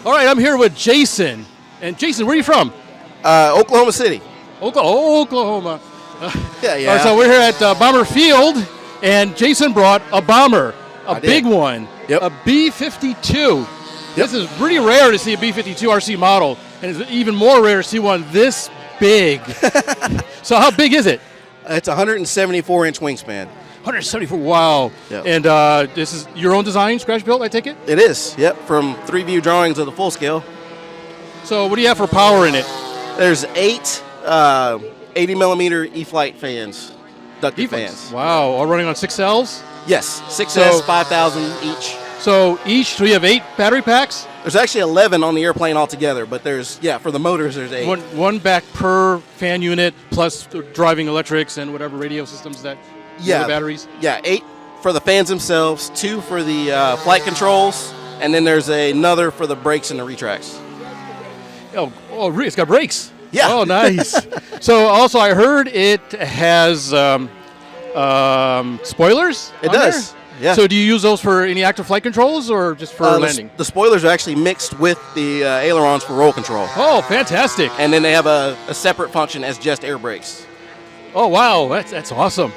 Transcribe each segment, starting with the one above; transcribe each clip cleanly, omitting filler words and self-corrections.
All right, I'm here with Jason. And Jason, where are you from? Oklahoma City. Oklahoma. Yeah. All right, so we're here at Bomber Field, and Jason brought a bomber, a big one, Yep. a B-52. This is pretty rare to see a B-52 RC model, and it's even more rare to see one this big. So how big is it? It's a 174-inch wingspan. 174, wow. Yep. And this is your own design, Scratchbuilt, I take it? It is, yep, from 3-view drawings of the full scale. So what do you have for power in it? There's 8 80-millimeter E-Flight fans, ducted fans. Wow, all running on 6Ls? Yes, 6S, 5,000 each. So you have 8 battery packs? There's actually 11 on the airplane altogether, but for the motors, there's 8. One back per fan unit, plus the driving electrics and whatever radio systems that the batteries? Yeah, 8 for the fans themselves, 2 for the flight controls, and then there's another for the brakes and the retracts. Oh, it's got brakes. Yeah. Oh, nice. So also I heard it has spoilers. It does. There? Yeah. So do you use those for any active flight controls or just for landing? The spoilers are actually mixed with the ailerons for roll control. Oh, fantastic. And then they have a separate function as just air brakes. Oh, wow. That's awesome.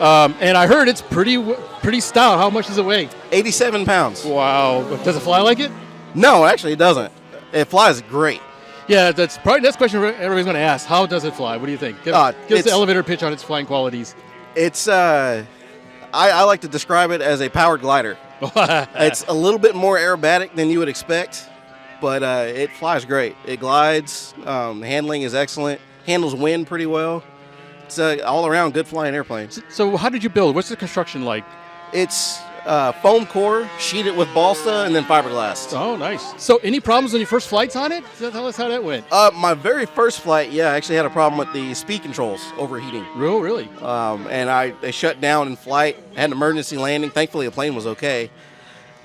And I heard it's pretty stout. How much does it weigh? 87 pounds. Wow. Does it fly like it? No, actually it doesn't. It flies great. Yeah, that's probably the next question everybody's going to ask. How does it fly? What do you think? Give us the elevator pitch on its flying qualities. It's I like to describe it as a powered glider. It's a little bit more aerobatic than you would expect, but it flies great. It glides. Handling is excellent. Handles wind pretty well. It's all-around good flying airplane. So how did you build? What's the construction like? It's foam core, sheeted with balsa, and then fiberglass. Oh, nice. So any problems on your first flights on it? Tell us how that went. My very first flight, I actually had a problem with the speed controls overheating. Really? And they shut down in flight. I had an emergency landing. Thankfully, the plane was okay.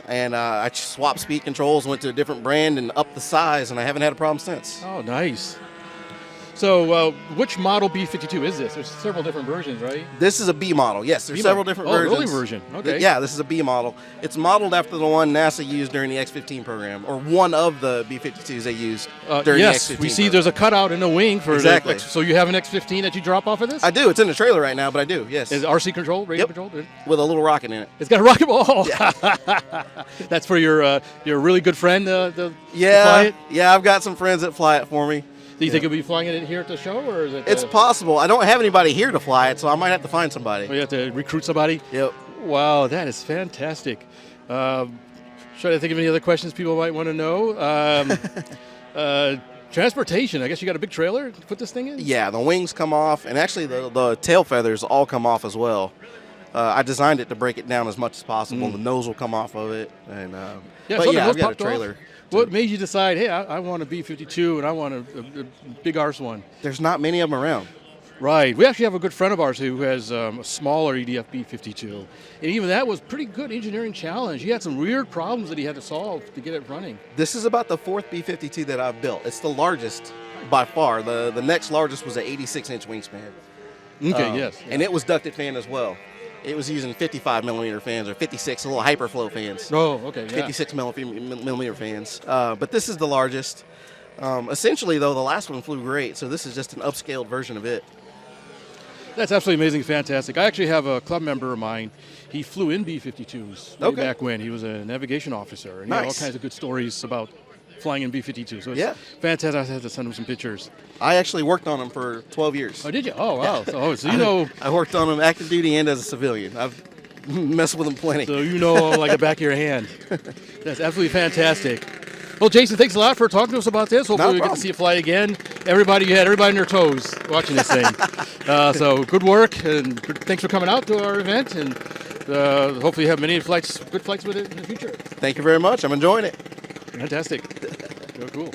And I swapped speed controls, went to a different brand, and upped the size, and I haven't had a problem since. Oh, nice. So which model B-52 is this? There's several different versions, right? This is a B model. Yes, there's several different versions. Oh, early version. Okay. Yeah, this is a B model. It's modeled after the one NASA used during the X-15 program, or one of the B-52s they used during the X-15 Yes, we see there's a cutout in the wing for exactly. So you have an X-15 that you drop off of this? I do. It's in the trailer right now, but I do, yes. Is it RC controlled, radio controlled? With a little rocket in it. It's got a rocket ball. Yeah. That's for your really good friend to fly it? Yeah, I've got some friends that fly it for me. Do you think you'll be flying it here at the show, or is it? It's possible. I don't have anybody here to fly it, so I might have to find somebody. Oh, you have to recruit somebody? Yep. Wow, that is fantastic. Should I think of any other questions people might want to know? Transportation. I guess you got a big trailer to put this thing in? Yeah, the wings come off, and actually the tail feathers all come off as well. I designed it to break it down as much as possible. The nose will come off of it. And, I've got a trailer. What made you decide, hey, I want a B-52 and I want a big arse one? There's not many of them around. Right. We actually have a good friend of ours who has a smaller EDF B-52. And even that was pretty good engineering challenge. He had some weird problems that he had to solve to get it running. This is about the 4th B-52 that I've built. It's the largest by far. The next largest was an 86-inch wingspan. Okay, yes. And it was ducted fan as well. It was using 55-millimeter fans, or 56, little hyperflow fans. Oh, okay, yeah. 56 millimeter fans. But this is the largest. Essentially, though, the last one flew great, so this is just an upscaled version of it. That's absolutely amazing, fantastic. I actually have a club member of mine. He flew in B-52s way back when. He was a navigation officer, and he had all kinds of good stories about flying in B-52. So it's fantastic. I had to send him some pictures. I actually worked on them for 12 years. Oh, did you? Oh, wow. So you know. I worked on them active duty and as a civilian. I've messed with them plenty. So you know like the back of your hand. That's absolutely fantastic. Well, Jason, thanks a lot for talking to us about this. Hopefully we get to see it fly again. Everybody on their toes watching this thing. So good work, and thanks for coming out to our event, and hopefully you have many good flights with it in the future. Thank you very much. I'm enjoying it. Fantastic. Cool.